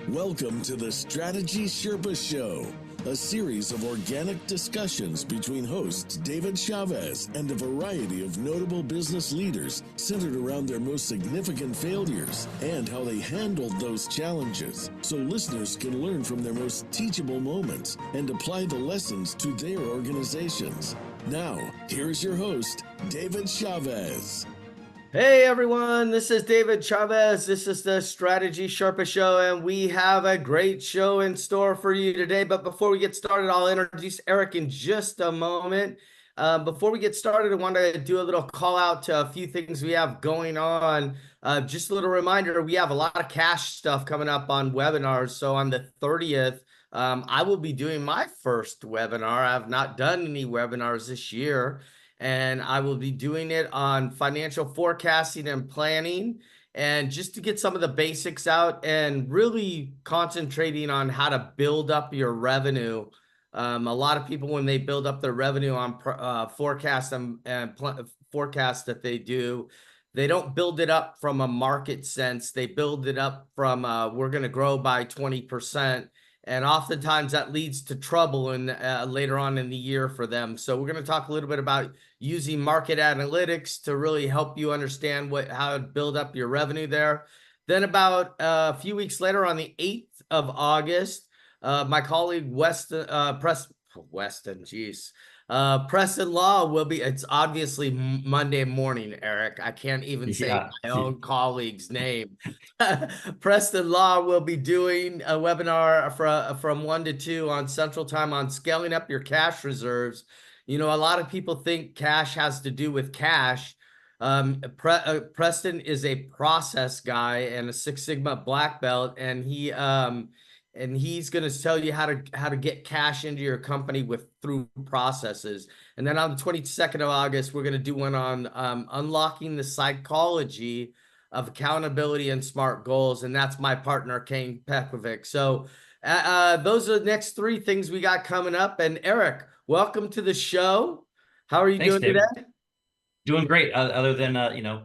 Welcome to the Strategy Sherpa Show, a series of organic discussions between hosts David Chavez and a variety of notable business leaders centered around their most significant failures and how they handled those challenges, so listeners can learn from their most teachable moments and apply the lessons to their organizations. Now, here's your host, David Chavez. Hey everyone, this is David Chavez. This is the Strategy Sherpa Show, and we have a great show in store for you today. But before we get started, I'll introduce Eric in just a moment. Before we get started, I want to do a little call out to a few things we have going on. Just a little reminder, we have a lot of cash stuff coming up on webinars. So on the 30th, I will be doing my first webinar. I have not done any webinars this year. And I will be doing it on financial forecasting and planning, and just to get some of the basics out and really concentrating on how to build up your revenue. A lot of people, when they build up their revenue on forecast forecast that they do, they don't build it up from a market sense. They build it up from we're going to grow by 20%. And oftentimes that leads to trouble later on in the year for them. So we're going to talk a little bit about using market analytics to really help you understand how to build up your revenue there. Then about a few weeks later, on the 8th of August, my colleague Preston Law will be, it's obviously Monday morning, Eric. I can't even say my own colleague's name. Preston Law will be doing a webinar from 1 to 2 on Central Time on scaling up your cash reserves. You know, a lot of people think cash has to do with cash. Preston is a process guy and a Six Sigma black belt, and he's going to tell you how to get cash into your company through processes. And then on the 22nd of August, we're going to do one on unlocking the psychology of accountability and SMART goals, and that's my partner Kane Pekovic. So those are the next 3 things we got coming up. And Eric, welcome to the show. How are you doing today? Doing great, other than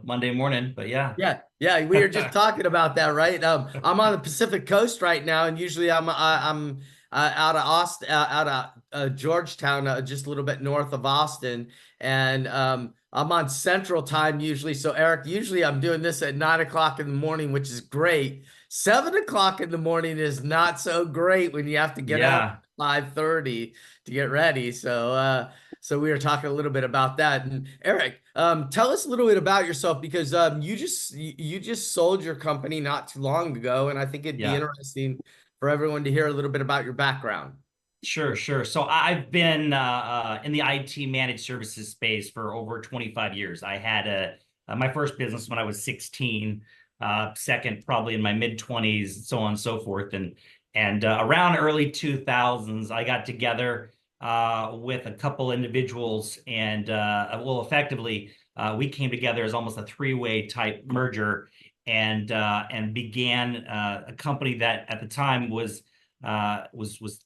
Monday morning, but yeah. Yeah. We were just talking about that, right? I'm on the Pacific Coast right now, and usually I'm out of Austin, out of Georgetown, just a little bit north of Austin, and I'm on Central Time usually. So Eric, usually I'm doing this at 9 o'clock in the morning, which is great. 7 o'clock in the morning is not so great when you have to get up at 5:30 to get ready. So we were talking a little bit about that. And Eric, tell us a little bit about yourself, because you just sold your company not too long ago, and I think it'd be interesting for everyone to hear a little bit about your background. Sure. So I've been in the IT managed services space for over 25 years. I had my first business when I was 16, second probably in my mid-20s, so on and so forth. And around early 2000s, I got together with a couple individuals, and effectively we came together as almost a 3-way type merger, and began a company that at the time was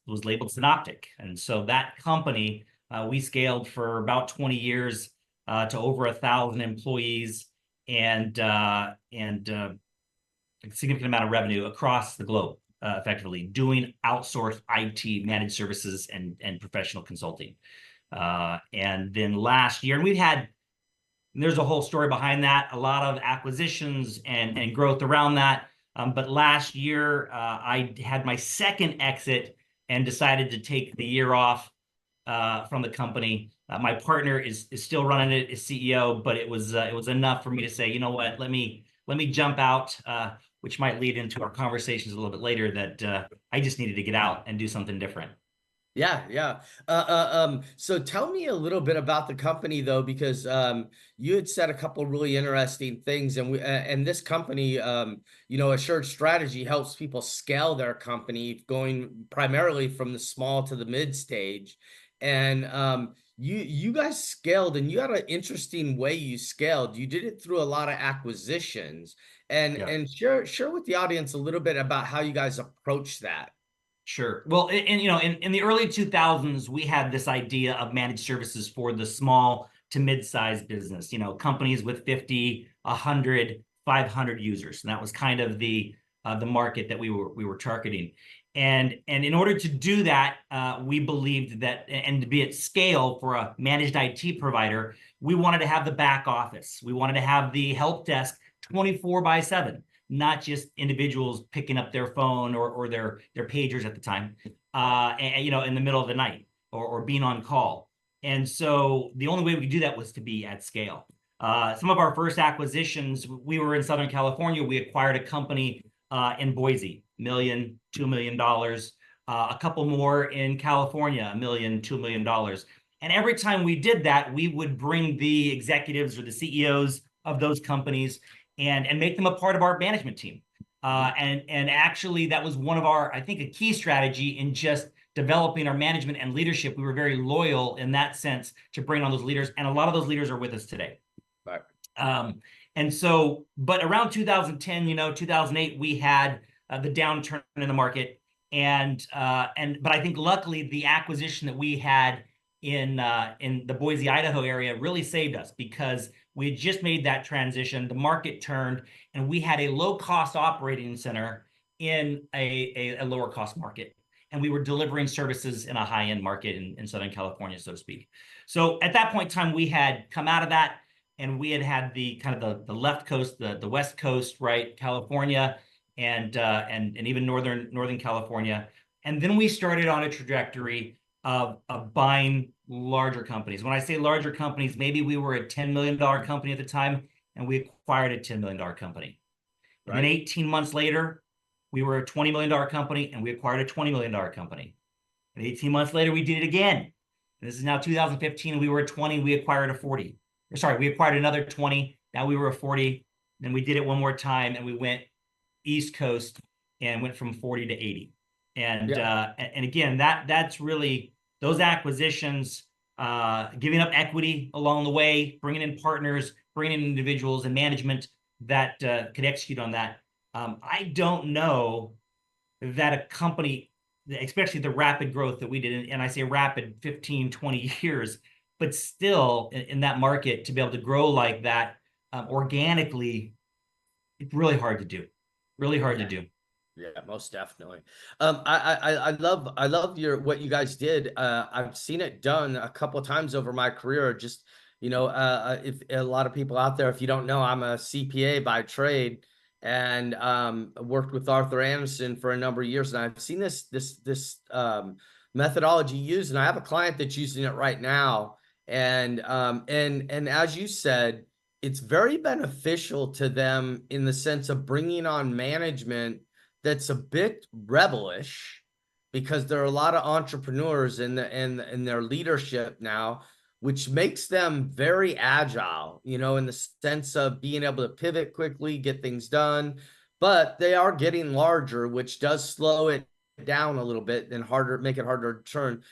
labeled Synoptic. And so that company we scaled for about 20 years to over 1,000 employees, and a significant amount of revenue across the globe. Effectively doing outsourced IT managed services and professional consulting. And then last year, and there's a whole story behind that, a lot of acquisitions and growth around that. But last year, I had my second exit and decided to take the year off from the company. My partner is still running it as CEO, but it was enough for me to say, you know what, let me jump out, which might lead into our conversations a little bit later, that I just needed to get out and do something different. Yeah. So tell me a little bit about the company, though, because you had said a couple really interesting things, and this company, Assured Strategy helps people scale their company, going primarily from the small to the mid stage, and you guys scaled, and you had an interesting way you scaled. You did it through a lot of acquisitions, and share with the audience a little bit about how you guys approach that. Sure. Well, in the early 2000s, we had this idea of managed services for the small to mid-sized business, companies with 50, 100, 500 users. And that was kind of the the market that we were targeting. And in order to do that, we believed that, and to be at scale for a managed IT provider, we wanted to have the back office. We wanted to have the help desk 24/7, not just individuals picking up their phone or their pagers at the time, and, in the middle of the night or being on call. And so the only way we could do that was to be at scale. Some of our first acquisitions, we were in Southern California. We acquired a company in Boise, $1 million, $2 million. A couple more in California, $1 million, $2 million. And every time we did that, we would bring the executives or the CEOs of those companies and make them a part of our management team. And actually, that was one of our, I think, a key strategy in just developing our management and leadership. We were very loyal in that sense to bring on those leaders. And a lot of those leaders are with us today. Right. And so, but around 2010, 2008, we had the downturn in the market, but I think luckily the acquisition that we had in the Boise, Idaho area really saved us, because we had just made that transition. The market turned, and we had a low-cost operating center in a lower cost market, and we were delivering services in a high-end market in Southern California, so to speak. So at that point in time, we had come out of that. And we had the kind of the left coast, the west coast, right, California, and even northern California. And then we started on a trajectory of buying larger companies. When I say larger companies, maybe we were a $10 million company at the time, and we acquired a $10 million company. Right. And then 18 months later, we were a $20 million company, and we acquired a $20 million company. And 18 months later, we did it again. And this is now 2015, and we were a 20, we acquired a 40. Sorry, we acquired another 20. Now we were a 40. Then we did it one more time, and we went East Coast and went from 40 to 80. And again, that's really those acquisitions, giving up equity along the way, bringing in partners, bringing in individuals and management that could execute on that. I don't know that a company, especially the rapid growth that we did, and I say rapid 15, 20 years, but still in that market, to be able to grow like that organically, it's really hard to do. Really hard to do. Yeah, most definitely. I love what you guys did. I've seen it done a couple of times over my career. Just, if a lot of people out there, if you don't know, I'm a CPA by trade, and worked with Arthur Anderson for a number of years. And I've seen this methodology used, and I have a client that's using it right now. And as you said, it's very beneficial to them in the sense of bringing on management that's a bit rebellish, because there are a lot of entrepreneurs in their leadership now, which makes them very agile, in the sense of being able to pivot quickly, get things done. But they are getting larger, which does slow it down a little bit and make it harder to turn.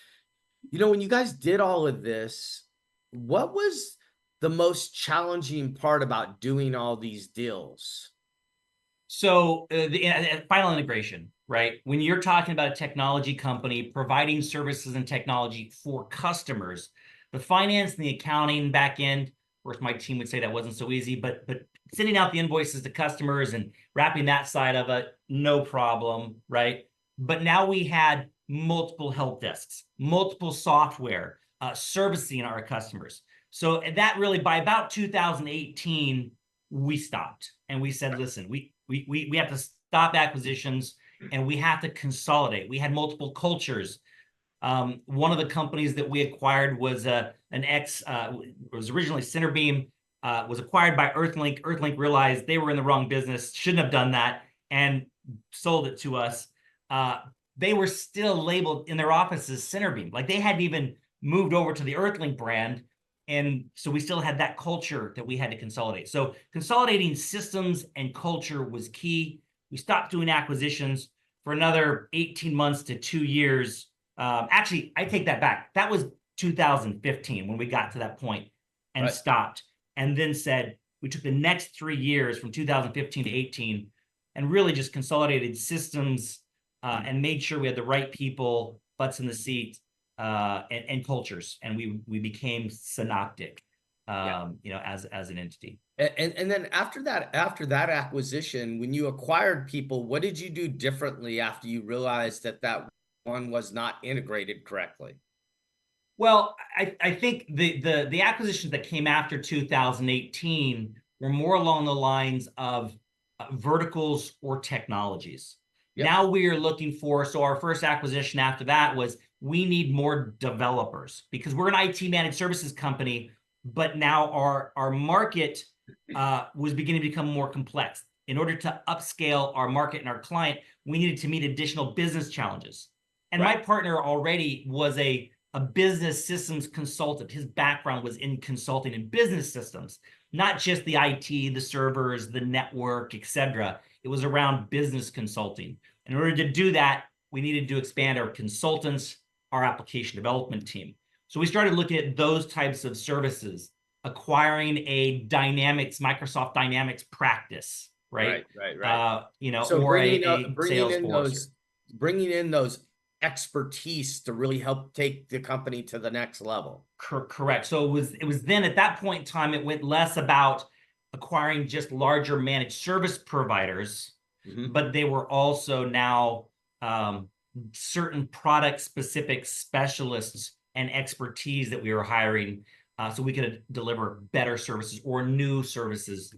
When you guys did all of this, what was the most challenging part about doing all these deals? So the final integration, right? When you're talking about a technology company providing services and technology for customers, the finance and the accounting back end, of course, my team would say that wasn't so easy, but sending out the invoices to customers and wrapping that side of it, no problem, right? But now we had multiple help desks, multiple software, servicing our customers. So that really, by about 2018, we stopped and we said, listen, we have to stop acquisitions and we have to consolidate. We had multiple cultures. One of the companies that we acquired was was originally Centerbeam, was acquired by Earthlink. Earthlink realized they were in the wrong business, shouldn't have done that, and sold it to us. They were still labeled in their offices Centerbeam. Like, they hadn't even moved over to the Earthlink brand. And so we still had that culture that we had to consolidate. So consolidating systems and culture was key. We stopped doing acquisitions for another 18 months to 2 years. Actually, I take that back. That was 2015 when we got to that point and stopped, and then said we took the next 3 years from 2015 to 18 and really just consolidated systems and made sure we had the right people, butts in the seat, and cultures, and we became synoptic. as an entity. And then after that acquisition, when you acquired people, what did you do differently after you realized that one was not integrated correctly? Well, I think the acquisitions that came after 2018 were more along the lines of verticals or technologies. Yep. Now we are looking for, so our first acquisition after that was, we need more developers because we're an IT managed services company, but now our market was beginning to become more complex. In order to upscale our market and our client, we needed to meet additional business challenges. And my partner already was a business systems consultant. His background was in consulting and business systems, not just the IT, the servers, the network, etc. It was around business consulting. In order to do that, we needed to expand our consultants, our application development team. So we started looking at those types of services, acquiring a Microsoft Dynamics practice, right? Right. So or bringing Salesforce. Bringing in those expertise to really help take the company to the next level. Correct. So it was then at that point in time, it went less about acquiring just larger managed service providers, but they were also now certain product specific specialists and expertise that we were hiring, so we could deliver better services or new services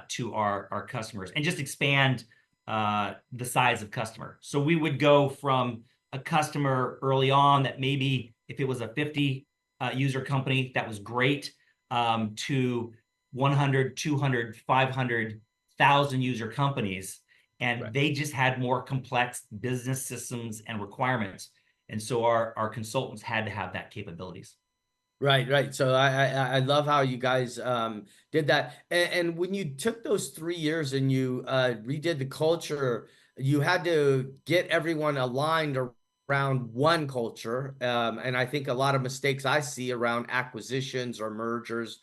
to our customers and just expand the size of customer. So we would go from a customer early on that maybe if it was a 50 user company, that was great, to 100, 200, 500,000 user companies. And they just had more complex business systems and requirements. And so our consultants had to have that capabilities. Right. So I love how you guys did that. And when you took those 3 years and you redid the culture, you had to get everyone aligned around one culture. And I think a lot of mistakes I see around acquisitions or mergers,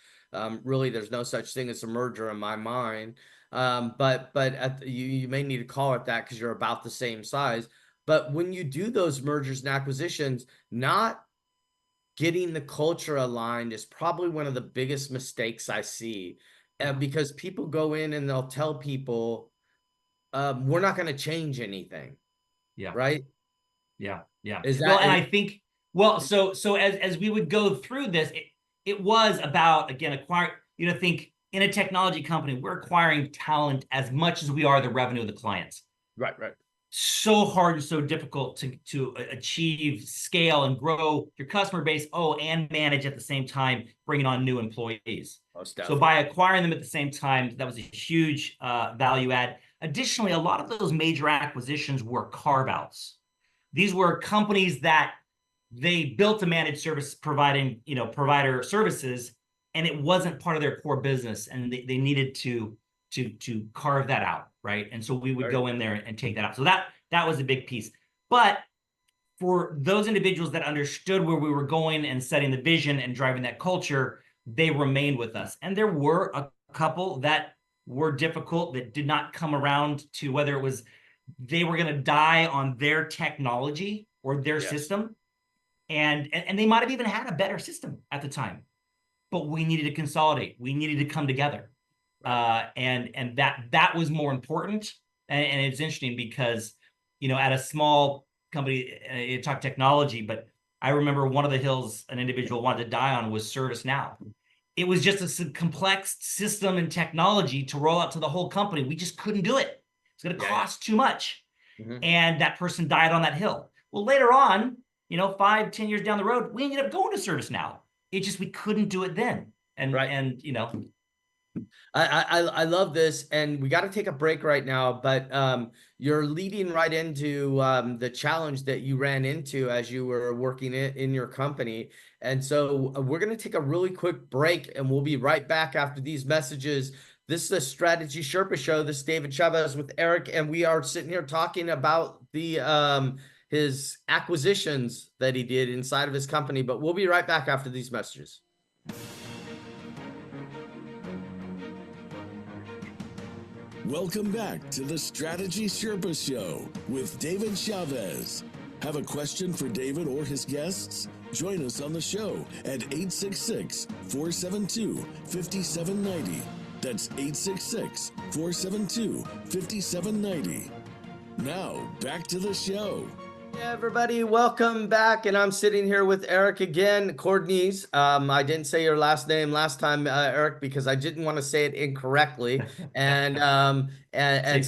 really there's no such thing as a merger in my mind. But you may need to call it that because you're about the same size. But when you do those mergers and acquisitions, not getting the culture aligned is probably one of the biggest mistakes I see, because people go in and they'll tell people, we're not going to change anything. Yeah. Right. Yeah. Is that, well, and I think, well, so as we would go through this, it was about, again, acquiring, think in a technology company, we're acquiring talent as much as we are the revenue of the clients. Right. So hard and so difficult to achieve scale and grow your customer base, and manage at the same time, bringing on new employees. So by acquiring them at the same time, that was a huge value add. Additionally, a lot of those major acquisitions were carve-outs. These were companies that they built a managed service provider services, and it wasn't part of their core business, and they needed to carve that out, right? And so we would go in there and take that out. So that was a big piece. But for those individuals that understood where we were going and setting the vision and driving that culture, they remained with us. And there were a couple that were difficult, that did not come around to whether it was they were going to die on their technology or their system. And they might have even had a better system at the time, but we needed to consolidate. We needed to come together. And that was more important. And it's interesting because, at a small company, you talk technology, but I remember one of the hills an individual wanted to die on was ServiceNow. It was just a complex system and technology to roll out to the whole company. We just couldn't do it. It's going to cost too much. And that person died on that hill. Well, later on, 5-10 years down the road, we ended up going to ServiceNow. It just, we couldn't do it then. And I love this, and we got to take a break right now, but you're leading right into the challenge that you ran into as you were working in your company. And so we're going to take a really quick break, and we'll be right back after these messages. This is the Strategy Sherpa Show. This is David Chavez with Eric, and we are sitting here talking about his acquisitions that he did inside of his company. But we'll be right back after these messages. Welcome back to the Strategy Sherpa Show with David Chavez. Have a question for David or his guests? Join us on the show at 866-472-5790. That's 866-472-5790. Now, back to the show. Hey everybody, welcome back. And I'm sitting here with Eric again, Codorniz. I didn't say your last name last time, Eric, because I didn't want to say it incorrectly. And so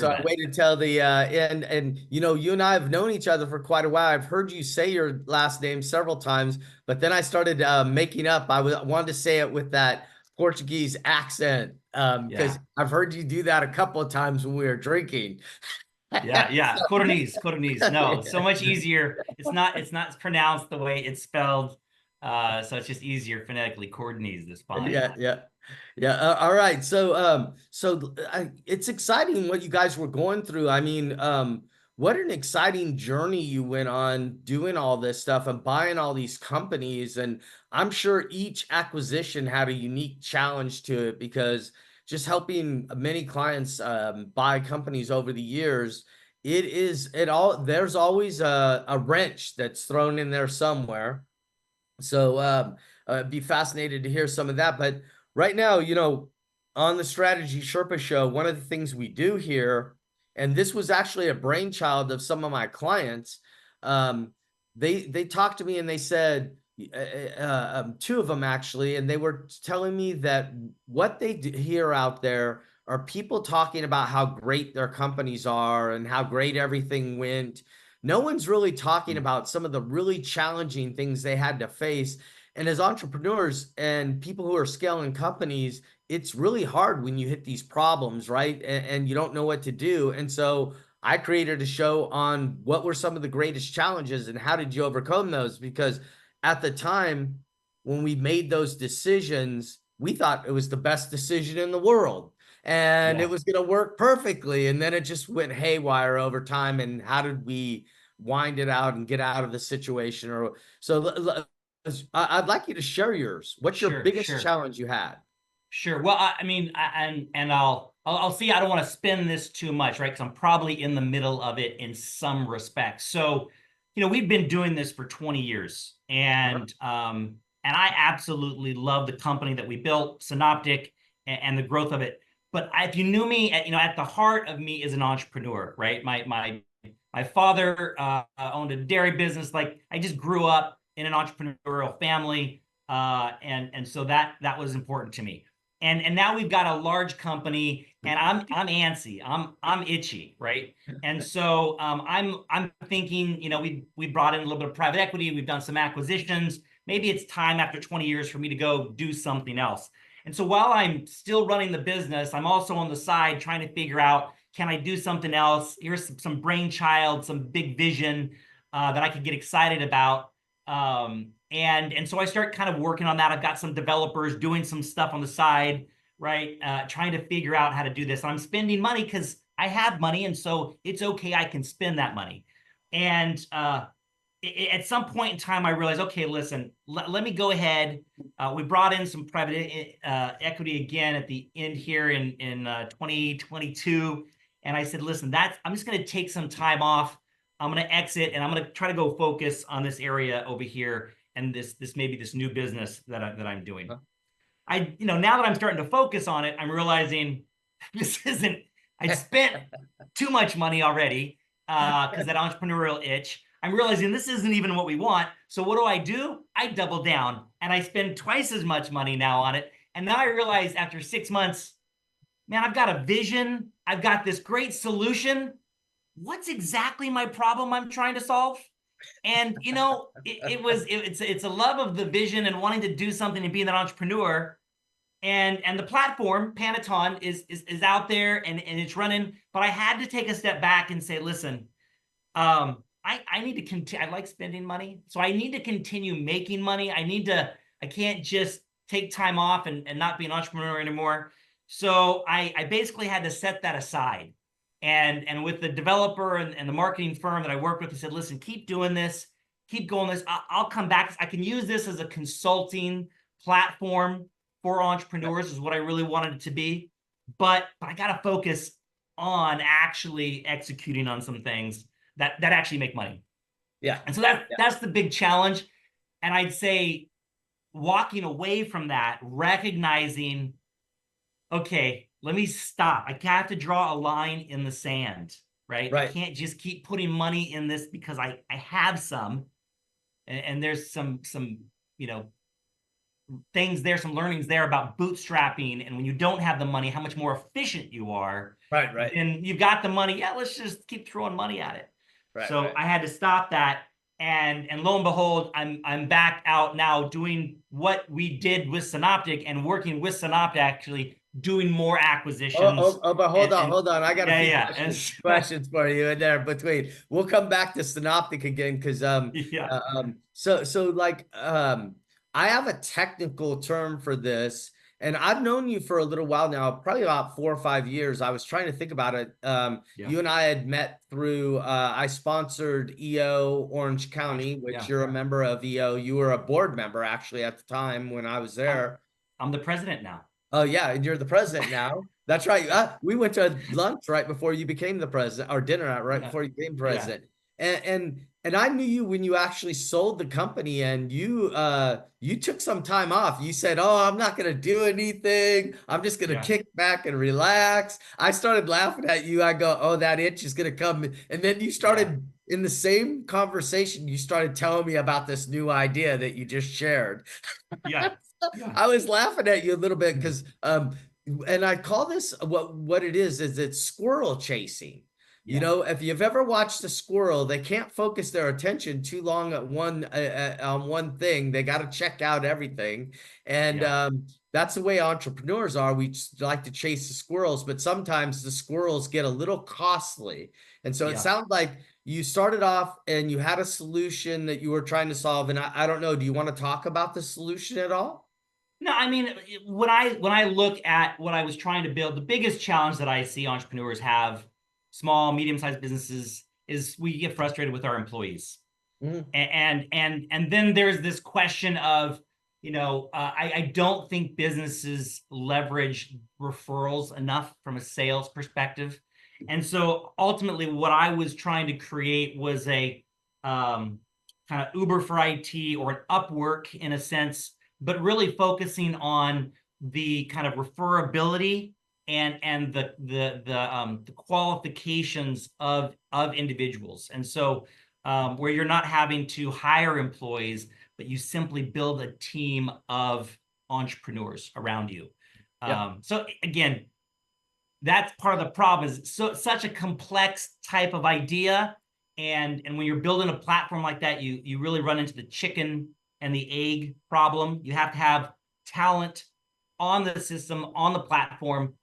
I waited till the end. And you know, you and I have known each other for quite a while. I've heard you say your last name several times, but then I started making up. I wanted to say it with that Portuguese accent because I've heard you do that a couple of times when we were drinking. Yeah. Codorniz. No, so much easier. It's not pronounced the way it's spelled. So it's just easier phonetically. Codorniz is fine. Yeah. All right. So, it's exciting what you guys were going through. I mean, what an exciting journey you went on doing all this stuff and buying all these companies. And I'm sure each acquisition had a unique challenge to it, because just helping many clients buy companies over the years, there's always a wrench that's thrown in there somewhere. So be fascinated to hear some of that. But right now, you know, on the Strategy Sherpa Show, one of the things we do here, and this was actually a brainchild of some of my clients, they talked to me and they said, two of them actually, and they were telling me that what they hear out there are people talking about how great their companies are and how great everything went. No one's really talking about some of the really challenging things they had to face. And as entrepreneurs and people who are scaling companies, it's really hard when you hit these problems, right? And you don't know what to do. And so I created a show on what were some of the greatest challenges and how did you overcome those? Because at the time when we made those decisions, we thought it was the best decision in the world and it was going to work perfectly. And then it just went haywire over time. And how did we wind it out and get out of the situation? Or so I'd like you to share yours. What's your biggest challenge you had? Sure. Well, I mean, I'll see. I don't want to spin this too much, right? Because I'm probably in the middle of it in some respects. So, you know, we've been doing this for 20 years. And I absolutely love the company that we built, Synoptic, and the growth of it. But if you knew me, at the heart of me is an entrepreneur, right? My father owned a dairy business. Like, I just grew up in an entrepreneurial family, and so that was important to me. And now we've got a large company, and I'm antsy, I'm itchy, right? And so I'm thinking, you know, we brought in a little bit of private equity, we've done some acquisitions. Maybe it's time after 20 years for me to go do something else. And so while I'm still running the business, I'm also on the side trying to figure out, can I do something else? Here's some brainchild, some big vision that I could get excited about. And so I start kind of working on that. I've got some developers doing some stuff on the side, right? Trying to figure out how to do this. I'm spending money because I have money, and so it's okay. I can spend that money. And at some point in time, I realized, okay, listen, let me go ahead. We brought in some private equity again at the end here in 2022. And I said, listen, I'm just going to take some time off. I'm going to exit, and I'm going to try to go focus on this area over here and this new business that I'm doing. Now that I'm starting to focus on it, I'm realizing I spent too much money already because that entrepreneurial itch. I'm realizing this isn't even what we want. So what do? I double down and I spend twice as much money now on it. And now I realize after 6 months, man, I've got a vision. I've got this great solution. What's exactly my problem I'm trying to solve? And, you know, it's a love of the vision and wanting to do something and being an entrepreneur. And the platform, Panaton, is out there and it's running. But I had to take a step back and say, listen, I need to continue. I like spending money. So I need to continue making money. I can't just take time off and not be an entrepreneur anymore. So I basically had to set that aside. And with the developer and the marketing firm that I work with, I said, listen, keep doing this, keep going this. I'll come back. I can use this as a consulting platform for entrepreneurs is what I really wanted it to be. But I got to focus on actually executing on some things that actually make money. Yeah. And so that's the big challenge. And I'd say walking away from that, recognizing, okay, let me stop. I have to draw a line in the sand, right? I can't just keep putting money in this because I have some, and there's some, you know, things there, some learnings there about bootstrapping. And when you don't have the money, how much more efficient you are. Right. And you've got the money. Yeah, let's just keep throwing money at it. So I had to stop that. And lo and behold, I'm back out now doing what we did with Synoptic and working with Synoptic, actually doing more acquisitions. But hold on. I got a few questions for you in there between. We'll come back to Synoptic again because so like I have a technical term for this, and I've known you for a little while now, probably about 4 or 5 years. I was trying to think about it. You and I had met through, I sponsored EO Orange County, which you're a member of EO. You were a board member actually at the time when I was there. I'm the president now. Oh yeah, and you're the president now. That's right. We went to lunch right before you became the president, or dinner right before you became president. And I knew you when you actually sold the company, and you took some time off. You said, "Oh, I'm not going to do anything. I'm just going to kick back and relax." I started laughing at you. I go, "Oh, that itch is going to come." And then you started in the same conversation. You started telling me about this new idea that you just shared. I was laughing at you a little bit because and I call this what it is it's squirrel chasing. You know, if you've ever watched a squirrel, they can't focus their attention too long at on one thing. They got to check out everything. And that's the way entrepreneurs are. We like to chase the squirrels, but sometimes the squirrels get a little costly. And so it sounds like you started off and you had a solution that you were trying to solve. And I don't know, do you want to talk about the solution at all? No, I mean, when I look at what I was trying to build, the biggest challenge that I see entrepreneurs have, small, medium-sized businesses, is we get frustrated with our employees. And then there's this question of, you know, I don't think businesses leverage referrals enough from a sales perspective. And so ultimately what I was trying to create was a kind of Uber for IT, or an Upwork in a sense, but really focusing on the kind of referability and the qualifications of individuals. And so where you're not having to hire employees, but you simply build a team of entrepreneurs around you. So again, that's part of the problem, is such a complex type of idea. And when you're building a platform like that, you really run into the chicken and the egg problem. You have to have talent on the system, on the platform.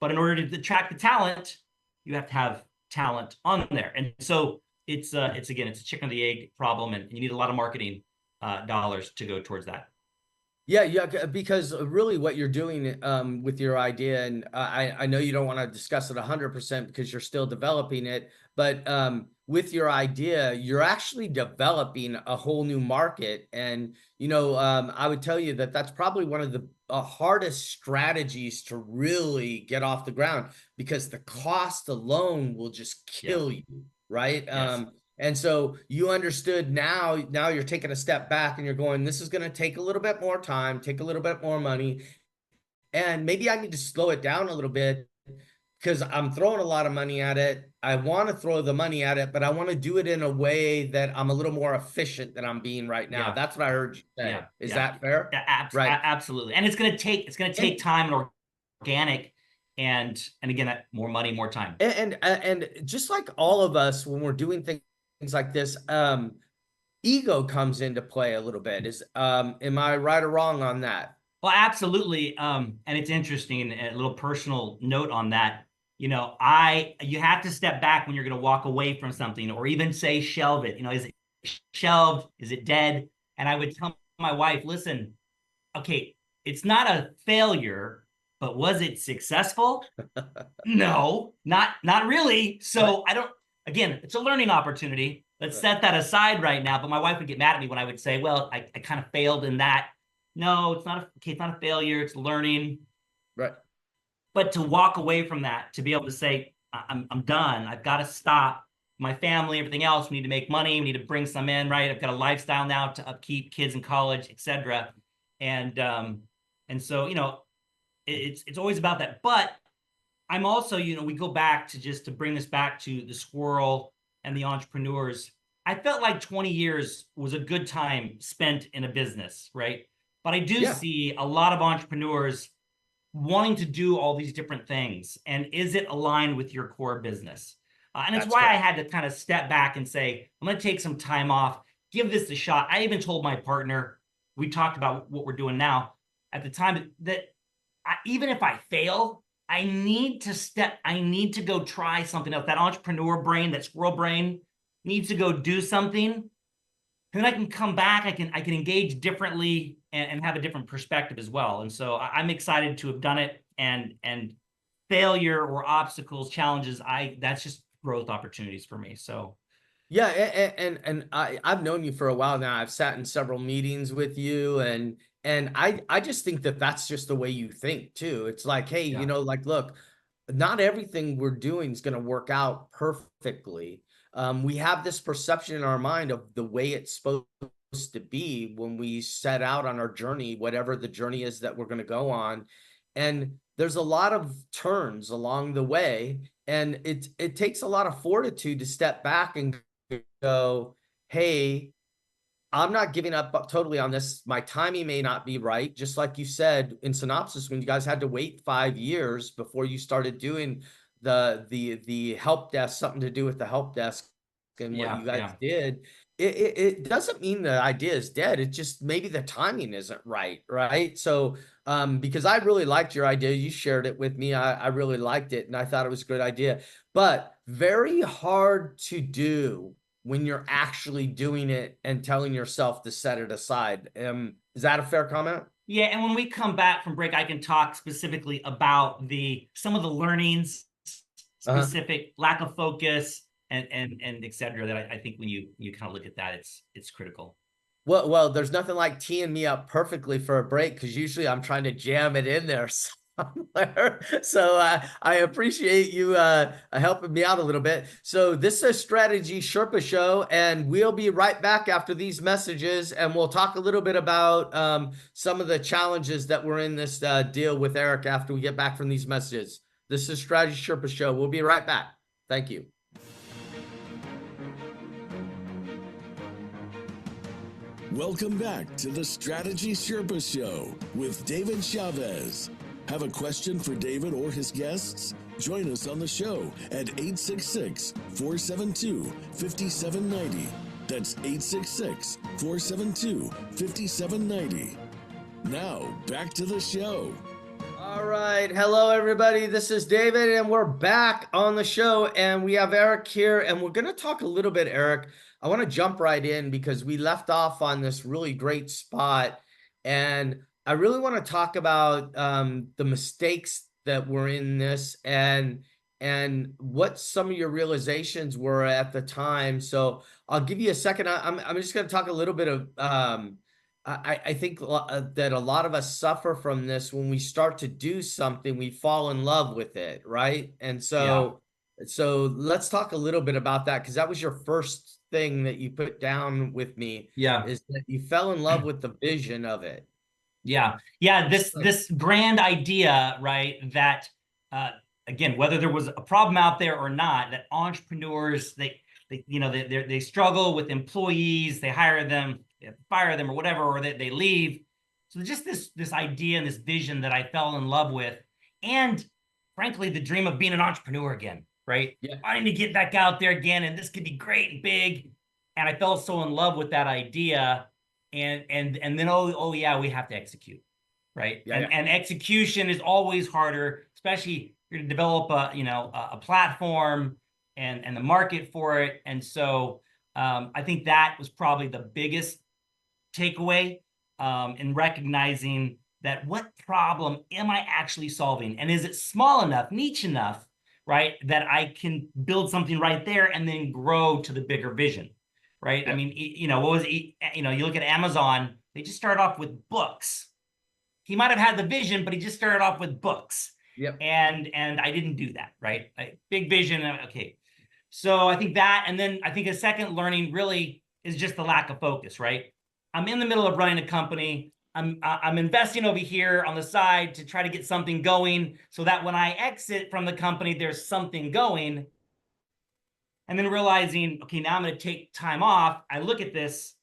But in order to attract the talent, you have to have talent on there. And so it's a chicken or the egg problem, and you need a lot of marketing dollars to go towards that. Yeah, because really what you're doing with your idea, and I know you don't want to discuss it 100% because you're still developing it, but with your idea, you're actually developing a whole new market. And, you know, I would tell you that that's probably one of the hardest strategies to really get off the ground, because the cost alone will just kill you, right? And so you understood now you're taking a step back and you're going, this is going to take a little bit more time, take a little bit more money. And maybe I need to slow it down a little bit because I'm throwing a lot of money at it. I want to throw the money at it, but I want to do it in a way that I'm a little more efficient than I'm being right now. That's what I heard you say. Is that fair? Absolutely. And it's going to take time and organic. And again, more money, more time. And just like all of us, when we're doing things like this, ego comes into play a little bit. Am I right or wrong on that? Well, absolutely. And it's interesting, a little personal note on that. You know, you have to step back when you're going to walk away from something, or even say, shelve it. You know, is it shelved? Is it dead? And I would tell my wife, listen, okay, it's not a failure, but was it successful? No, not really. So again, it's a learning opportunity. Let's set that aside right now. But my wife would get mad at me when I would say, well, I kind of failed in that. No, it's not a failure. It's learning. Right. But to walk away from that, to be able to say, I'm done. I've got to stop. my family, everything else. We need to make money. We need to bring some in, right? I've got a lifestyle now to upkeep, kids in college, etc. And so, it's always about that. But I'm also, we go back to just to bring this back to the squirrel and the entrepreneurs. I felt like 20 years was a good time spent in a business, right? But I do see a lot of entrepreneurs wanting to do all these different things. And is it aligned with your core business? And it's why I had to kind of step back and say, I'm going to take some time off, give this a shot. I even told my partner, we talked about what we're doing now at the time, that even if I fail, I need to go try something else. That entrepreneur brain, that squirrel brain needs to go do something. And then I can come back, I can engage differently and have a different perspective as well. And so I'm excited to have done it, and failure or obstacles, challenges, that's just growth opportunities for me. So yeah, and I've known you for a while now. I've sat in several meetings with you, and I just think that that's just the way you think too. It's like, hey, like, look, not everything we're doing is going to work out perfectly. We have this perception in our mind of the way it's supposed to be when we set out on our journey, whatever the journey is that we're going to go on. And there's a lot of turns along the way, and it takes a lot of fortitude to step back and go, hey, I'm not giving up totally on this. My timing may not be right. Just like you said in synopsis, when you guys had to wait 5 years before you started doing the help desk, something to do with the help desk and what you guys did, it doesn't mean the idea is dead. It just maybe the timing isn't right. So because I really liked your idea, you shared it with me. I really liked it, and I thought it was a good idea, but very hard to do when you're actually doing it and telling yourself to set it aside. Is that a fair comment? Yeah, and when we come back from break, I can talk specifically about some of the learnings, specific lack of focus, and et cetera, that I think when you kind of look at that, it's critical. Well, there's nothing like teeing me up perfectly for a break, because usually I'm trying to jam it in there somewhere. So I appreciate you helping me out a little bit. So this is Strategy Sherpa Show, and we'll be right back after these messages, and we'll talk a little bit about some of the challenges that were in this deal with Eric after we get back from these messages. This is Strategy Sherpa Show. We'll be right back. Thank you. Welcome back to the Strategy Sherpa Show with David Chavez. Have a question for David or his guests? Join us on the show at 866-472-5790. That's 866-472-5790. Now, back to the show. All right. Hello, everybody. This is David, and we're back on the show, and we have Eric here, and we're going to talk a little bit, Eric. I want to jump right in because we left off on this really great spot, and I really want to talk about the mistakes that were in this and what some of your realizations were at the time. So I'll give you a second. I'm just going to talk a little bit of I think that a lot of us suffer from this. When we start to do something, we fall in love with it, right? And so let's talk a little bit about that, because that was your first thing that you put down with me. Is that you fell in love with the vision of it. This grand idea, right? That again, whether there was a problem out there or not, that entrepreneurs they struggle with employees, they hire them, they fire them, or whatever, or they leave. So just this idea and this vision that I fell in love with, and frankly, the dream of being an entrepreneur again, right? I need to get back out there again, and this could be great and big. And I fell so in love with that idea. And then we have to execute, right? And execution is always harder, especially you're to develop a platform and the market for it. And so I think that was probably the biggest takeaway in recognizing that what problem am I actually solving, and is it small enough, niche enough, right, that I can build something right there and then grow to the bigger vision. Right. I mean, what was it? You look at Amazon, they just started off with books. He might have had the vision, but he just started off with books. And I didn't do that. Right. Big vision. Okay. So I think that, and then I think a second learning really is just the lack of focus, right? I'm in the middle of running a company. I'm investing over here on the side to try to get something going so that when I exit from the company, there's something going. And then realizing, okay, now I'm going to take time off. I look at this.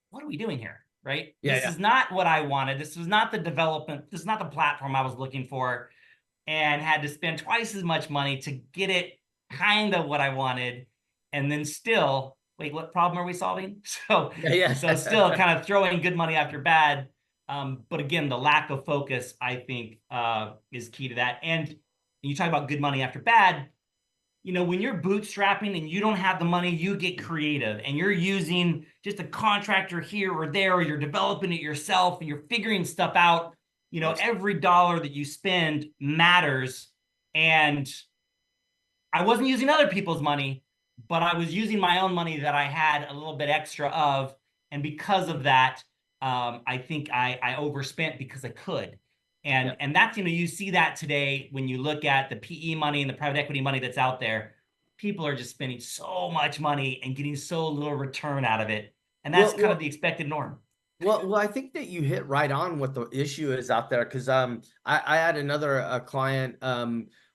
What are we doing here? Right? This is not what I wanted. This was not the development. This is not the platform I was looking for, and had to spend twice as much money to get it kind of what I wanted. And then still, wait, what problem are we solving? So still kind of throwing good money after bad. But again, the lack of focus, I think, is key to that. And you talk about good money after bad. You know, when you're bootstrapping and you don't have the money, you get creative and you're using just a contractor here or there, or you're developing it yourself and you're figuring stuff out. You know, every dollar that you spend matters. And I wasn't using other people's money, but I was using my own money that I had a little bit extra of. And because of that, I think I overspent because I could. And that's, you know, you see that today when you look at the PE money and the private equity money that's out there. People are just spending so much money and getting so little return out of it. And that's kind of the expected norm. Well, I think that you hit right on what the issue is out there, because I had another client.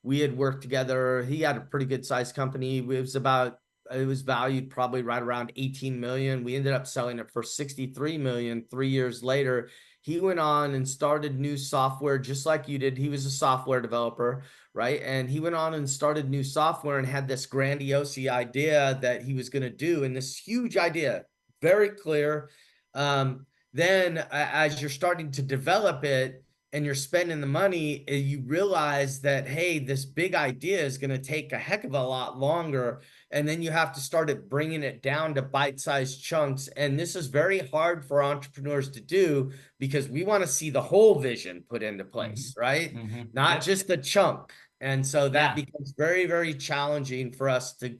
We had worked together. He had a pretty good sized company. It was valued probably right around 18 million. We ended up selling it for 63 million 3 years later. He went on and started new software just like you did. He was a software developer, right? And he went on and started new software and had this grandiose idea that he was going to do, and this huge idea, very clear. Then as you're starting to develop it and you're spending the money, you realize that, hey, this big idea is going to take a heck of a lot longer. And then you have to start bringing it down to bite-sized chunks. And this is very hard for entrepreneurs to do because we want to see the whole vision put into place, right? Not just the chunk. And so that becomes very, very challenging for us to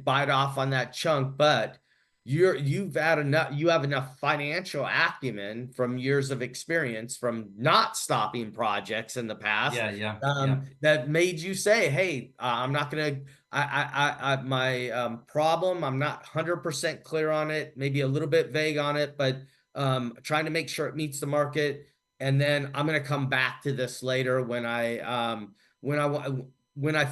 bite off on that chunk. But you have enough financial acumen from years of experience from not stopping projects in the past that made you say, hey, I'm not gonna my problem, I'm not 100% clear on it, maybe a little bit vague on it, but trying to make sure it meets the market, and then I'm gonna come back to this later when I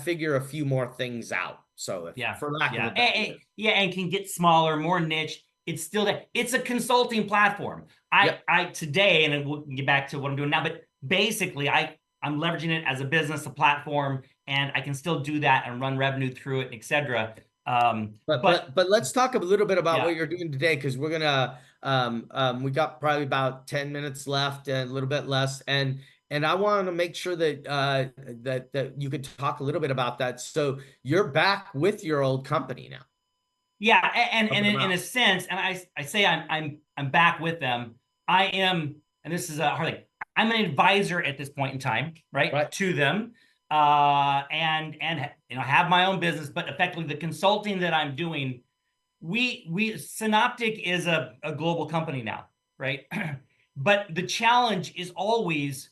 figure a few more things out. So for lack of a better and can get smaller, more niche. It's still that it's a consulting platform. I today, and we'll get back to what I'm doing now, but basically I'm leveraging it as a business, a platform, and I can still do that and run revenue through it, etc. But let's talk a little bit about what you're doing today, because we're gonna we got probably about 10 minutes left and a little bit less, and I want to make sure that that you could talk a little bit about that. So you're back with your old company now. Yeah, and in a sense, and I say I'm back with them. I am, and this is a hard thing, I'm an advisor at this point in time, right. To them, and you know, have my own business, but effectively the consulting that I'm doing, Synoptic is a global company now, right? But the challenge is always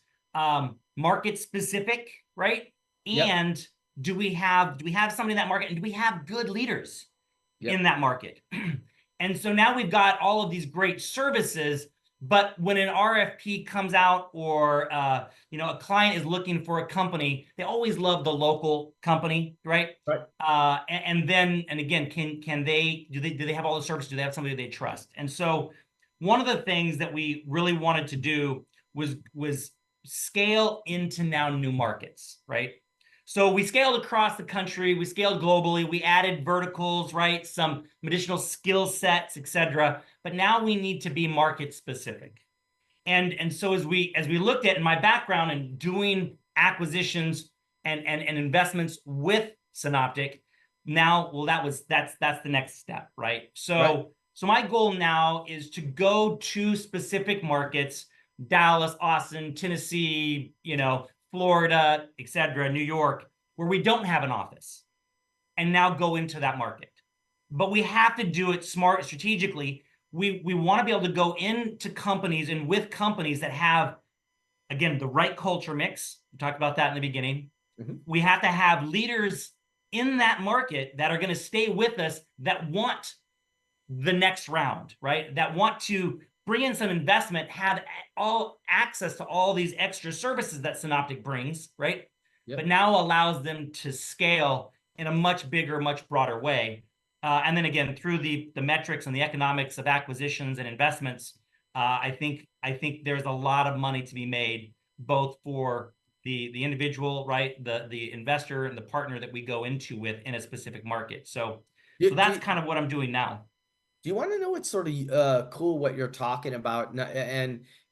market specific, right? And do we have somebody in that market, and do we have good leaders in that market? And so now we've got all of these great services, but when an RFP comes out, or you know, a client is looking for a company, they always love the local company, right? And again, do they have all the services? Do they have somebody they trust? And so one of the things that we really wanted to do was scale into now new markets, right? So we scaled across the country, we scaled globally, we added verticals, right? Some additional skill sets, etc. But now we need to be market specific. And so as we looked at, in my background and doing acquisitions and investments with Synoptic, now, well, that's the next step, right? So my goal now is to go to specific markets: Dallas, Austin, Tennessee, you know, Florida, etc., New York, where we don't have an office, and now go into that market. But we have to do it smart, strategically. We want to be able to go into companies and with companies that have, again, the right culture mix. We talked about that in the beginning. We have to have leaders in that market that are going to stay with us, that want the next round, right? That want to bring in some investment, have all access to all these extra services that Synoptic brings, right? Yep. But now allows them to scale in a much bigger, much broader way. And then again, through the metrics and the economics of acquisitions and investments, I think there's a lot of money to be made, both for the individual, right, the investor and the partner that we go into with in a specific market. So that's kind of what I'm doing now. Do you want to know what's sort of cool what you're talking about,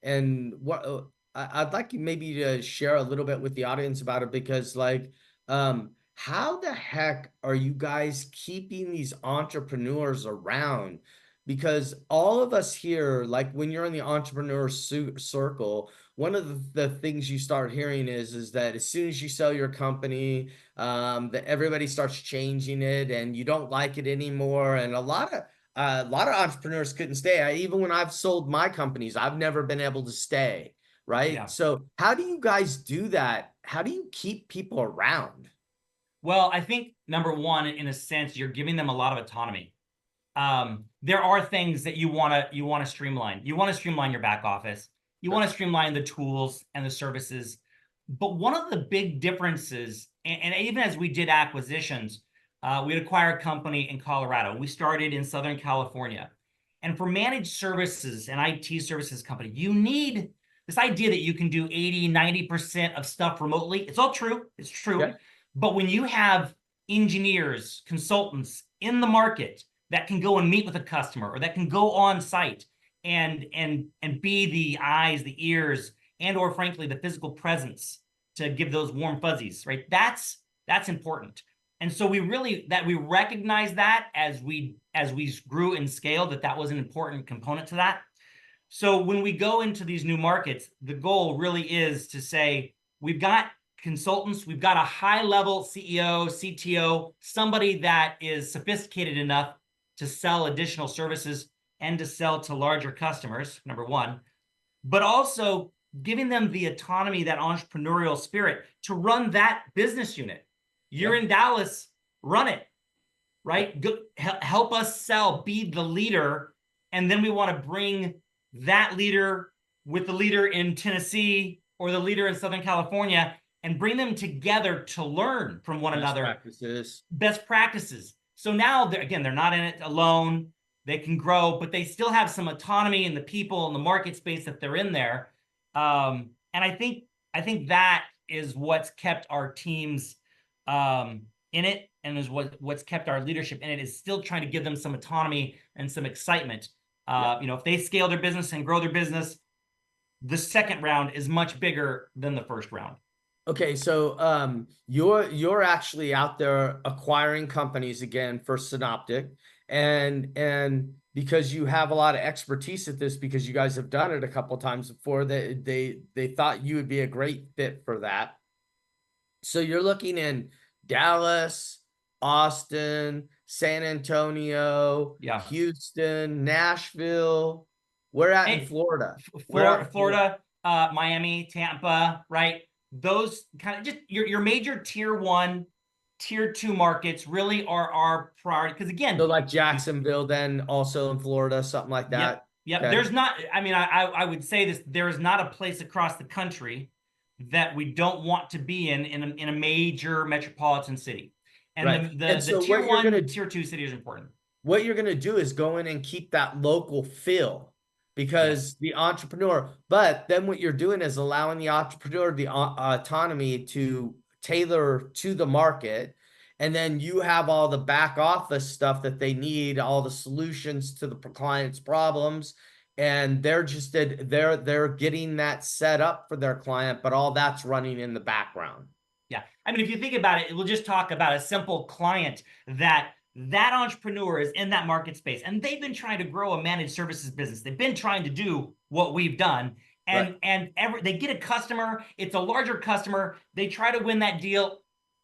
and what I'd like you maybe to share a little bit with the audience about it, because like how the heck are you guys keeping these entrepreneurs around? Because all of us here, like when you're in the entrepreneur circle, one of the things you start hearing is that as soon as you sell your company, that everybody starts changing it and you don't like it anymore. And a lot of entrepreneurs couldn't stay. Even when I've sold my companies, I've never been able to stay, right? Yeah. So how do you guys do that? How do you keep people around? Well, I think number one, in a sense, you're giving them a lot of autonomy. There are things that you want to streamline. You want to streamline your back office. You want to streamline the tools and the services. But one of the big differences, and even as we did acquisitions, we'd acquire a company in Colorado. We started in Southern California. And for managed services and IT services company, you need this idea that you can do 80, 90% of stuff remotely. It's all true. It's true. Yeah. But when you have engineers, consultants in the market that can go and meet with a customer, or that can go on site and be the eyes, the ears, and or frankly, the physical presence to give those warm fuzzies, right? That's important. And so we recognize that as we grew and scaled, that was an important component to that. So when we go into these new markets, the goal really is to say, we've got consultants, we've got a high-level CEO, CTO, somebody that is sophisticated enough to sell additional services and to sell to larger customers, number one, but also giving them the autonomy, that entrepreneurial spirit to run that business unit. You're in Dallas, run it, right? Help us sell, be the leader. And then we want to bring that leader with the leader in Tennessee or the leader in Southern California and bring them together to learn from one another. Best practices. So now, they're not in it alone. They can grow, but they still have some autonomy in the people and the market space that they're in there. And I think that is what's kept our teams in it, and is what's kept our leadership in it, is still trying to give them some autonomy and some excitement. If they scale their business and grow their business, the second round is much bigger than the first round. Okay, so you're actually out there acquiring companies again for Synoptic, and because you have a lot of expertise at this, because you guys have done it a couple of times before, they thought you would be a great fit for that. So you're looking in Dallas, Austin, San Antonio, Houston, Nashville. We're at in Florida. Florida, Miami, Tampa, right? Those kind of just your major tier 1, tier 2 markets really are our priority. Because again, so like Jacksonville, then also in Florida, something like that. Yep. Okay. There's not, I would say this, there is not a place across the country that we don't want to be in a major metropolitan city. And the tier 1, tier 2 city is important. What you're going to do is go in and keep that local feel, because the entrepreneur, but then what you're doing is allowing the entrepreneur the autonomy to tailor to the market. And then you have all the back office stuff that they need, all the solutions to the client's problems. And they're getting that set up for their client, but all that's running in the background. Yeah. If you think about it, we'll just talk about a simple client that entrepreneur is in that market space, and they've been trying to grow a managed services business. They've been trying to do what we've done, and they get a customer. It's a larger customer. They try to win that deal,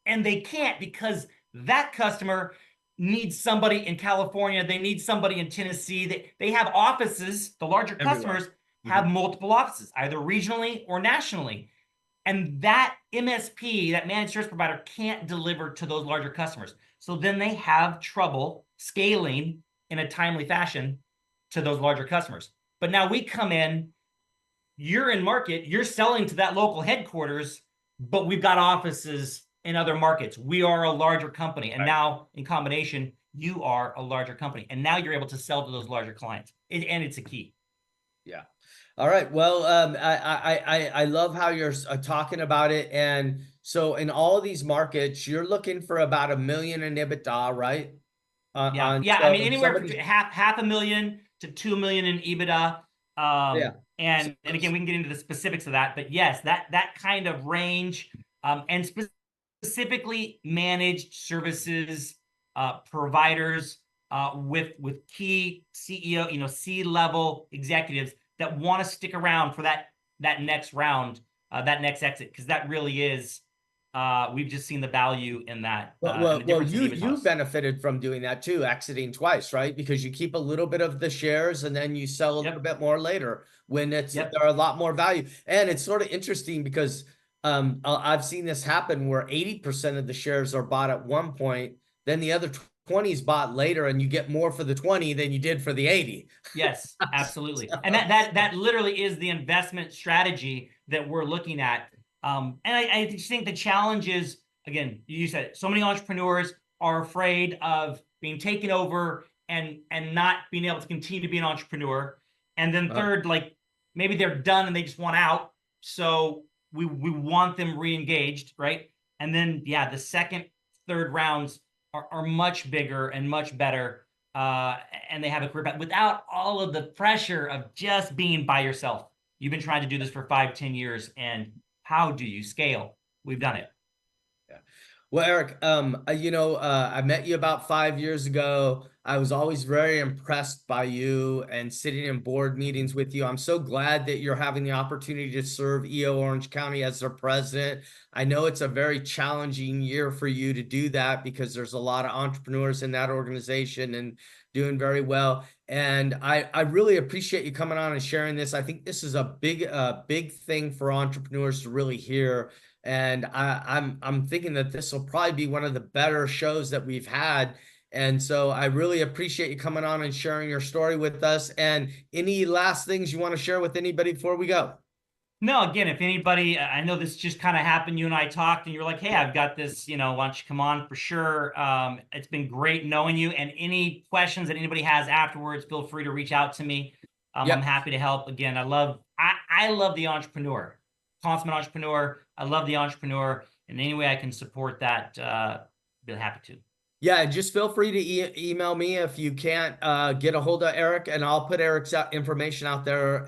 and they can't, because that customer needs somebody in California. They need somebody in Tennessee. They have offices. The larger customers have multiple offices, either regionally or nationally. And that MSP, that managed service provider, can't deliver to those larger customers. So then they have trouble scaling in a timely fashion to those larger customers. But now we come in, you're in market, you're selling to that local headquarters, but we've got offices in other markets. We are a larger company. And now in combination, you are a larger company. And now you're able to sell to those larger clients. And it's a key. Yeah. All right. Well, I love how you're talking about it. And so in all of these markets, you're looking for about $1 million in EBITDA, right? Yeah. So I mean, anywhere from somebody, half a million to 2 million in EBITDA. yeah. And again, we can get into the specifics of that, but yes, that kind of range, and specifically managed services providers with key CEO, C-level executives that want to stick around for that next round, that next exit, because that really is, we've just seen the value in that. Well, you you benefited from doing that too, exiting twice, right? Because you keep a little bit of the shares and then you sell a little bit more later when there are a lot more value. And it's sort of interesting because I've seen this happen where 80% of the shares are bought at one point, then the other 20 is bought later, and you get more for the 20 than you did for the 80. Yes, absolutely. And that literally is the investment strategy that we're looking at. And I just think the challenge is, again, you said so many entrepreneurs are afraid of being taken over and not being able to continue to be an entrepreneur. And then third, like maybe they're done and they just want out. So we want them re-engaged, right? And then, yeah, the second, third rounds are much bigger and much better. And they have a career path without all of the pressure of just being by yourself. You've been trying to do this for 5-10 years, and how do you scale? We've done it. Yeah. Well, Eric, I met you about 5 years ago. I was always very impressed by you and sitting in board meetings with you. I'm so glad that you're having the opportunity to serve EO Orange County as their president. I know it's a very challenging year for you to do that because there's a lot of entrepreneurs in that organization and doing very well. And I really appreciate you coming on and sharing this. I think this is a big thing for entrepreneurs to really hear. And I'm thinking that this will probably be one of the better shows that we've had. And so I really appreciate you coming on and sharing your story with us. And any last things you want to share with anybody before we go? No, again, if anybody, I know this just kind of happened. You and I talked and you're like, hey, I've got this, why don't you come on for sure? It's been great knowing you, and any questions that anybody has afterwards, feel free to reach out to me. I'm happy to help. Again, I love the entrepreneur, consummate entrepreneur. I love the entrepreneur, and any way I can support that, be happy to. Yeah, just feel free to email me if you can't get a hold of Eric, and I'll put Eric's information out there.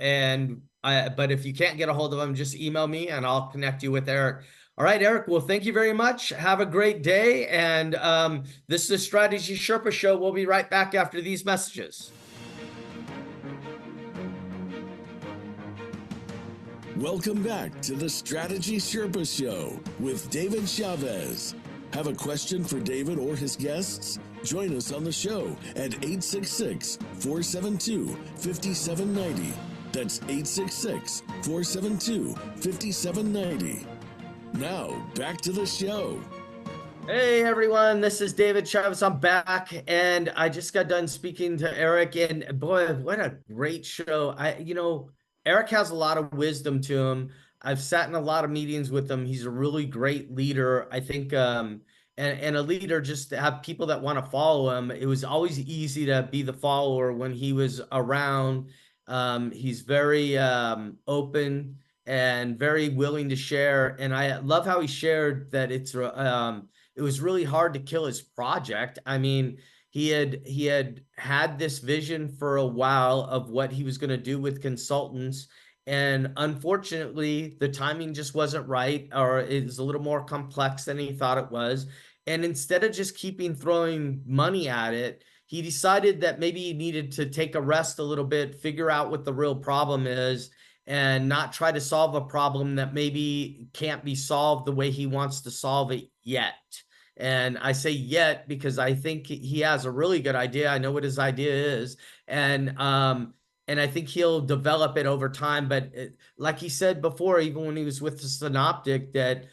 But if you can't get a hold of him, just email me and I'll connect you with Eric. All right, Eric. Well, thank you very much. Have a great day. And this is the Strategy Sherpa Show. We'll be right back after these messages. Welcome back to the Strategy Sherpa Show with David Chavez. Have a question for David or his guests? Join us on the show at 866-472-5790. That's 866-472-5790. Now, back to the show. Hey, everyone. This is David Chavez. I'm back, and I just got done speaking to Eric, and boy, what a great show. Eric has a lot of wisdom to him. I've sat in a lot of meetings with him. He's a really great leader. I think, and a leader, just to have people that want to follow him. It was always easy to be the follower when he was around. He's very open and very willing to share. And I love how he shared that it was really hard to kill his project. I mean, he had this vision for a while of what he was going to do with consultants. And unfortunately, the timing just wasn't right, or it was a little more complex than he thought it was. And instead of just throwing money at it, he decided that maybe he needed to take a rest a little bit, figure out what the real problem is, and not try to solve a problem that maybe can't be solved the way he wants to solve it yet. And I say yet because I think he has a really good idea. I know what his idea is. And and I think he'll develop it over time. But like he said before, even when he was with the Synoptic, that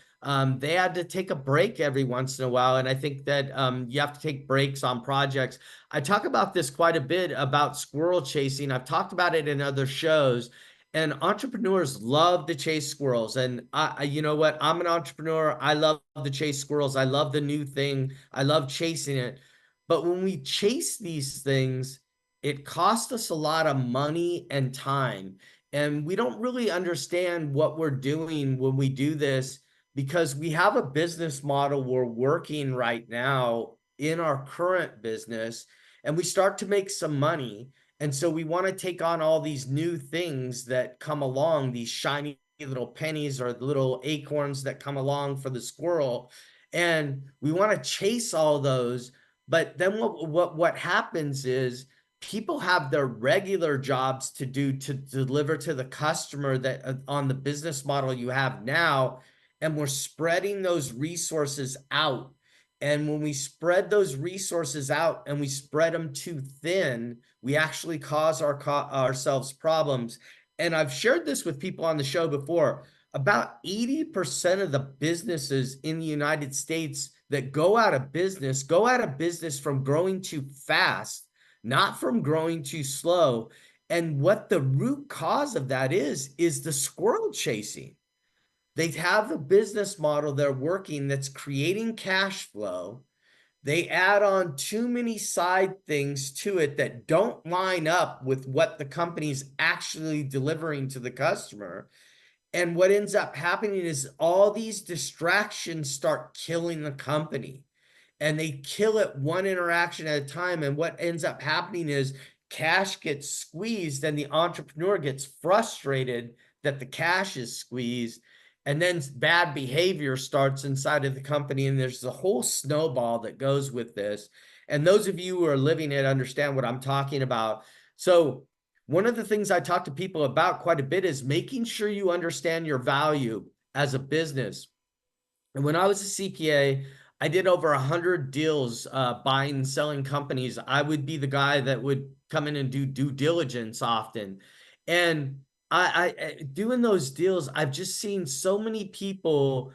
they had to take a break every once in a while. And I think that you have to take breaks on projects. I talk about this quite a bit about squirrel chasing. I've talked about it in other shows. And entrepreneurs love to chase squirrels. And you know what? I'm an entrepreneur. I love to chase squirrels. I love the new thing. I love chasing it. But when we chase these things, it costs us a lot of money and time. And we don't really understand what we're doing when we do this, because we have a business model we're working right now in our current business, and we start to make some money. And so we want to take on all these new things that come along, these shiny little pennies or the little acorns that come along for the squirrel. And we want to chase all those. But then what happens is people have their regular jobs to do to deliver to the customer that on the business model you have now. And we're spreading those resources out. And when we spread those resources out and we spread them too thin, we actually cause ourselves problems. And I've shared this with people on the show before. About 80% of the businesses in the United States that go out of business from growing too fast, not from growing too slow. And what the root cause of that is the squirrel chasing. They have a business model they're working that's creating cash flow. They add on too many side things to it that don't line up with what the company's actually delivering to the customer. And what ends up happening is all these distractions start killing the company. And they kill it one interaction at a time. And what ends up happening is cash gets squeezed and the entrepreneur gets frustrated that the cash is squeezed. And then bad behavior starts inside of the company. And there's the whole snowball that goes with this. And those of you who are living it understand what I'm talking about. So one of the things I talk to people about quite a bit is making sure you understand your value as a business. And when I was a CPA, I did over 100 deals buying and selling companies. I would be the guy that would come in and do due diligence often. And I doing those deals, I've just seen so many people,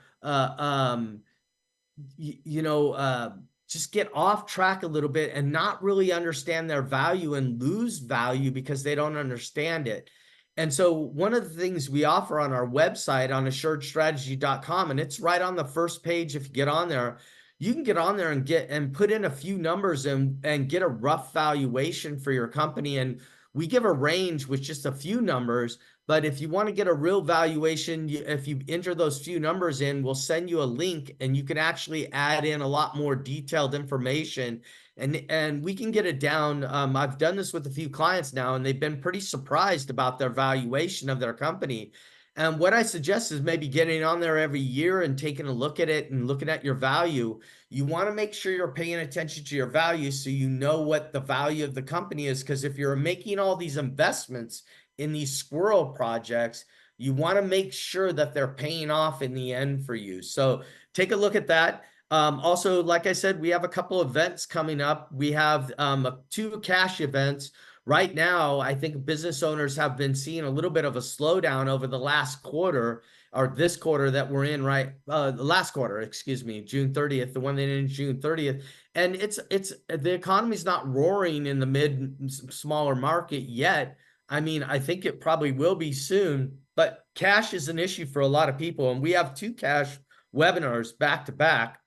just get off track a little bit and not really understand their value and lose value because they don't understand it. And so one of the things we offer on our website on assuredstrategy.com, and it's right on the first page. If you get on there, you can get on there and put in a few numbers and get a rough valuation for your company. And we give a range with just a few numbers. But if you want to get a real valuation, if you enter those few numbers in, we'll send you a link and you can actually add in a lot more detailed information, and we can get it down. I've done this with a few clients now, and they've been pretty surprised about their valuation of their company. And what I suggest is maybe getting on there every year and taking a look at it and looking at your value. You want to make sure you're paying attention to your value so you know what the value of the company is. Because if you're making all these investments in these squirrel projects, you want to make sure that they're paying off in the end for you. So take a look at that. Also, like I said, we have a couple events coming up. We have 2 cash events. Right now, I think business owners have been seeing a little bit of a slowdown over the last quarter, or this quarter that we're in, right? The last quarter, excuse me, June 30th, the one that ended June 30th. And it's the economy's not roaring in the smaller market yet. I mean, I think it probably will be soon, but cash is an issue for a lot of people. And we have 2 cash webinars back to back.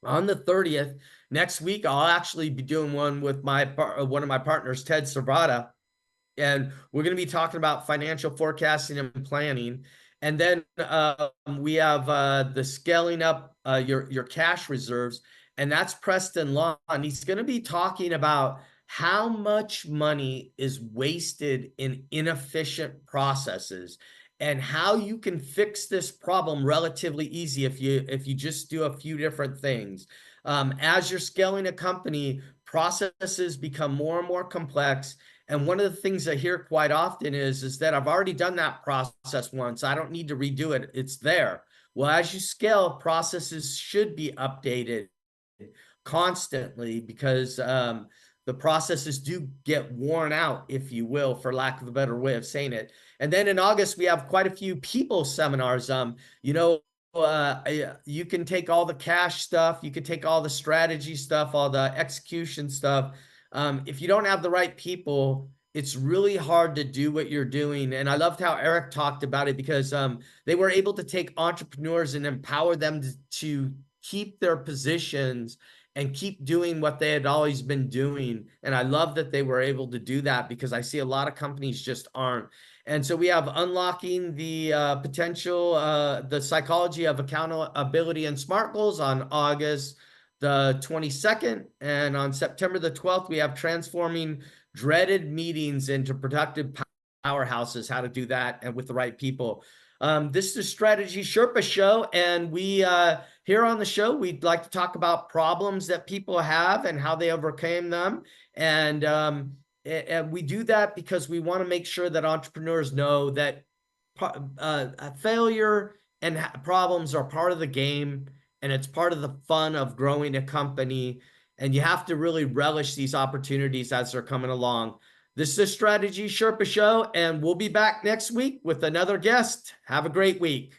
On the 30th, next week, I'll actually be doing one with one of my partners, Ted Servata, and we're going to be talking about financial forecasting and planning. And then we have the scaling up your cash reserves, and that's Preston Law. And he's going to be talking about how much money is wasted in inefficient processes and how you can fix this problem relatively easy if you just do a few different things. As you're scaling a company, processes become more and more complex. And one of the things I hear quite often is that I've already done that process once. I don't need to redo it. It's there. Well, as you scale, processes should be updated constantly because the processes do get worn out, if you will, for lack of a better way of saying it. And then in August, we have quite a few people seminars. You can take all the cash stuff, you can take all the strategy stuff, all the execution stuff. If you don't have the right people, it's really hard to do what you're doing. And I loved how Eric talked about it, because they were able to take entrepreneurs and empower them to keep their positions and keep doing what they had always been doing. And I love that they were able to do that, because I see a lot of companies just aren't. And so we have Unlocking the Potential, the Psychology of Accountability and SMART Goals on August the 22nd. And on September the 12th, we have Transforming Dreaded Meetings into Productive Powerhouses, how to do that and with the right people. This is the Strategy Sherpa Show, and we here on the show, we'd like to talk about problems that people have and how they overcame them. And we do that because we want to make sure that entrepreneurs know that failure and problems are part of the game, and it's part of the fun of growing a company. And you have to really relish these opportunities as they're coming along. This is the Strategy Sherpa Show, and we'll be back next week with another guest. Have a great week.